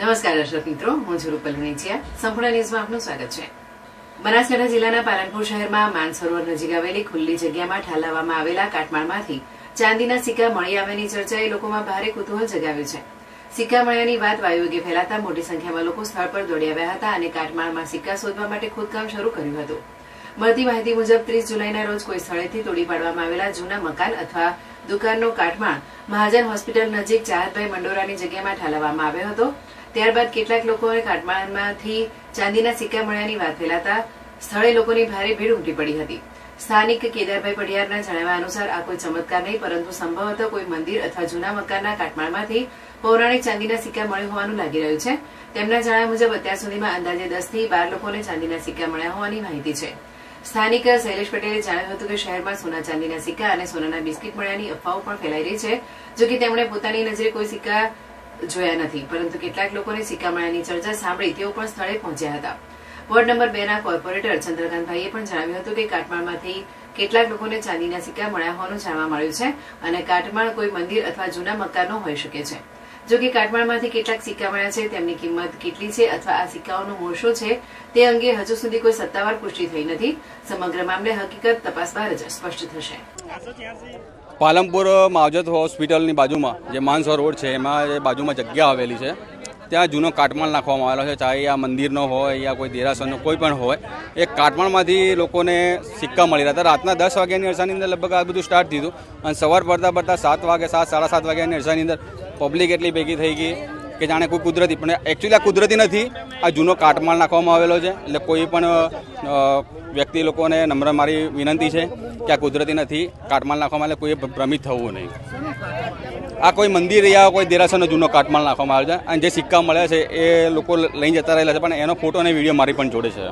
નમસ્કાર દર્શક મિત્રો, હું છું રૂપલ વણિચિયા. સંપૂર્ણ ન્યૂઝમાં આપનું સ્વાગત છે. બનાસકાંઠા જિલ્લાના પાલનપુર શહેરમાં માનસરોવર નજીક આવેલી ખુલ્લી જગ્યામાં ઠાલવવામાં આવેલા કાટમાળમાંથી ચાંદીના સિક્કા મળી આવવાની ચર્ચાએ લોકોમાં ભારે કુતૂહલ જગાવ્યું છે. સિક્કા મળ્યાની વાત વાયુવેગે ફેલાતા મોટી સંખ્યામાં લોકો સ્થળ પર દોડી આવ્યા હતા અને કાટમાળમાં સિક્કા શોધવા માટે ખોદકામ શરૂ કર્યું હતું. મળતી માહિતી મુજબ 30 જુલાઈના રોજ કોઈ સ્થળેથી તોડી પાડવામાં આવેલા જૂના મકાન અથવા દુકાનનો કાટમાળ મહાજન હોસ્પિટલ નજીક ચાહતભાઈ મંડોરાની જગ્યામાં ઠાલવવામાં આવ્યો હતો. ત્યારબાદ કેટલાક લોકોએ કાટમાળમાંથી ચાંદીના સિક્કા મળ્યાની વાત ફેલાતા સ્થળે લોકોની ભારે ભીડ ઉમટી પડી હતી. સ્થાનિક કેદારભાઈ પઢિયારના જણાવ્યા અનુસાર આ કોઈ ચમત્કાર નહીં, પરંતુ સંભવતઃ કોઈ મંદિર અથવા જૂના મકાનના કાટમાળમાંથી પૌરાણિક ચાંદીના સિક્કા મળ્યા હોવાનું લાગી રહ્યું છે. તેમના જણાવ્યા મુજબ અત્યાર સુધીમાં અંદાજે 10 થી 12 લોકોને ચાંદીના સિક્કા મળ્યા હોવાની માહિતી છે. સ્થાનિક શૈલેષ પટેલે જણાવ્યું હતું કે શહેરમાં સોના ચાંદીના સિક્કા અને સોનાના બિસ્કીટ મળ્યાની અફવાઓ પણ ફેલાઈ રહી છે. જોકે તેમણે પોતાની નજરે કોઈ સિક્કા જોયા નથી, પરંતુ કેટલાક લોકોને સિક્કા મળ્યાની ચર્ચા સાંભળી તેઓ પણ સ્થળે પહોંચ્યા હતા. વોર્ડ નંબર 2 ના કોર્પોરેટર ચંદ્રકાંતભાઈએ પણ જણાવ્યું હતું કે કાટમાળમાંથી કેટલાક લોકોને ચાંદીના સિક્કા મળ્યા હોવાનું જાણવા મળ્યું છે અને કાટમાળ કોઈ મંદિર અથવા જૂના મકાનનો હોઈ શકે છે. જો કે કાટમાળમાંથી કેટલાક સિક્કા મળ્યા છે, તેમની કિંમત કેટલી છે અથવા આ સિક્કાઓનું મૂળ શું છે તે અંગે હજુ સુધી કોઈ સત્તાવાર પુષ્ટિ થઈ નથી. સમગ્ર મામલે હકીકત તપાસ બાદ જ સ્પષ્ટ થશે. પાલનપુર માવજત હોસ્પિટલની બાજુમાં જે માનસરોવર છે એમાં જે બાજુમાં જગ્યા આવેલી છે ત્યાં જૂનો કાટમાળ નાખવામાં આવેલો છે. ચાહે આ મંદિરનો હોય યા કોઈ દેરાસરનો કોઈ પણ હોય, એ કાટમાળમાંથી લોકોને સિક્કા મળી રહ્યા હતા. રાતના 10 વાગ્યાની અરસાની અંદર લગભગ આ બધું સ્ટાર્ટ થયું અને સવાર પડતા 7 વાગે 7:30 વાગ્યાની અરસાની અંદર પબ્લિક એટલી ભેગી થઈ ગઈ કે જાણે કોઈ કુદરતી, પણ એકચ્યુઅલી આ કુદરતી નથી, આ જૂનો કાટમાળ નાખવામાં આવેલો છે. એટલે કોઈ પણ વ્યક્તિ લોકોને નમ્ર મારી વિનંતી છે કે આ કુદરતી નથી, કાટમાળ નાખવામાં એટલે કોઈ ભ્રમિત થવું નહીં. આ કોઈ મંદિર યા કોઈ દેરાસરનો જૂનો કાટમાળ નાખવામાં આવે છે અને જે સિક્કા મળ્યા છે એ લોકો લઈને જતા રહેલા છે, પણ એનો ફોટો અને વિડીયો મારી પણ જોડે છે.